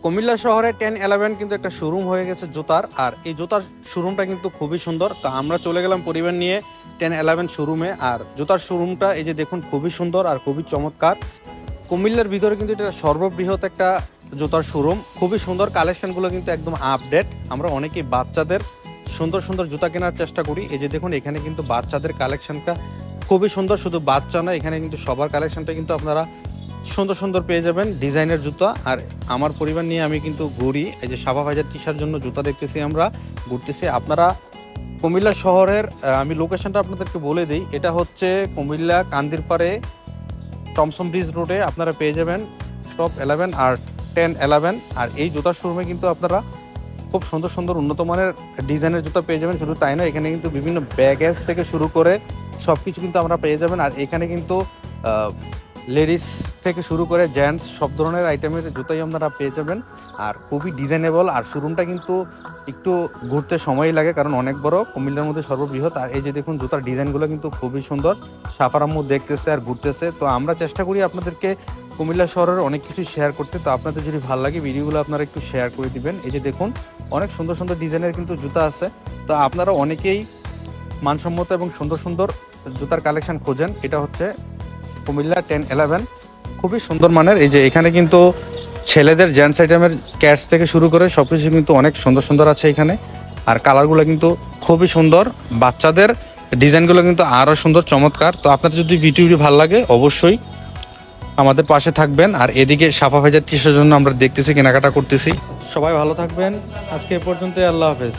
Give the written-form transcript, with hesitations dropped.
কুমিল্লা শহরে 10-11 কিন্তু একটা শোরুম হয়ে গেছে জুতার। আর এই জুতার শোরুমটা কিন্তু খুবই সুন্দর। তো আমরা চলে গেলাম পরিবার নিয়ে 10-11 শোরুমে। আর জুতার শোরুমটা এই যে দেখুন খুবই সুন্দর আর খুবই চমৎকার। কুমিল্লার ভিতরে কিন্তু এটা সর্ববৃহৎ একটা জুতার শোরুম, খুবই সুন্দর। কালেকশনগুলো কিন্তু একদম আপডেট। আমরা অনেকেই বাচ্চাদের সুন্দর সুন্দর জুতা কেনার চেষ্টা করি। এই যে দেখুন এখানে কিন্তু বাচ্চাদের কালেকশনটা খুবই সুন্দর। শুধু বাচ্চা না, এখানে কিন্তু সবার কালেকশনটা কিন্তু আপনারা সুন্দর সুন্দর পেয়ে যাবেন, ডিজাইনের জুতা। আর আমার পরিবার নিয়ে আমি কিন্তু ঘুরি। এই যে সাবা ভাইজার টিশার জন্য জুতা দেখতেছি, আমরা ঘুরতেছি। আপনারা কুমিল্লা শহরের আমি লোকেশনটা আপনাদেরকে বলে দিই। এটা হচ্ছে কুমিল্লা কান্দিরপাড়ে টমসন ব্রিজ রোডে আপনারা পেয়ে যাবেন টপ 11 আর 10-11। আর এই জুতার শোরুমে কিন্তু আপনারা খুব সুন্দর সুন্দর উন্নত মানের ডিজাইনের জুতা পেয়ে যাবেন। শুধু তাই না, এখানে কিন্তু বিভিন্ন ব্যাগেজ থেকে শুরু করে সব কিছু কিন্তু আমরা পেয়ে যাবেন। আর এখানে কিন্তু লেডিস থেকে শুরু করে জেন্টস সব ধরনের আইটেমের জুতাই আপনারা পেয়ে যাবেন। আর খুবই ডিজাইনেবল। আর শোরুমটা কিন্তু একটু ঘুরতে সময় লাগে, কারণ অনেক বড়, কুমিল্লার মধ্যে সর্ববৃহৎ। আর এই যে দেখুন জুতার ডিজাইনগুলো কিন্তু খুবই সুন্দর। সাফার আম্মু দেখতেছে আর ঘুরতেছে। তো আমরা চেষ্টা করি আপনাদেরকে কুমিল্লা শহরের অনেক কিছু শেয়ার করতে। তো আপনাদের যদি ভালো লাগে ভিডিওগুলো আপনারা একটু শেয়ার করে দিবেন। এই যে দেখুন অনেক সুন্দর সুন্দর ডিজাইনের কিন্তু জুতা আছে। তো আপনারা অনেকেই মানসম্মত এবং সুন্দর সুন্দর জুতার কালেকশন খোঁজেন। এটা হচ্ছে কুমিল্লা 10-11, খুবই সুন্দর মানের। এই যে এখানে কিন্তু ছেলেদের জেন্টস আইটেমের ক্যাটস থেকে শুরু করে সবকিছু কিন্তু অনেক সুন্দর সুন্দর আছে এখানে। আর কালারগুলো কিন্তু খুবই সুন্দর। বাচ্চাদের ডিজাইনগুলো কিন্তু আরও সুন্দর, চমৎকার। তো আপনাদের যদি ভিডিওটি ভালো লাগে অবশ্যই আমাদের পাশে থাকবেন। আর এদিকে সাফা ভাইজার টিশার্টের জন্য আমরা দেখতেছি, কেনাকাটা করতেছি। সবাই ভালো থাকবেন। আজকে এ পর্যন্ত, আল্লাহ হাফেজ।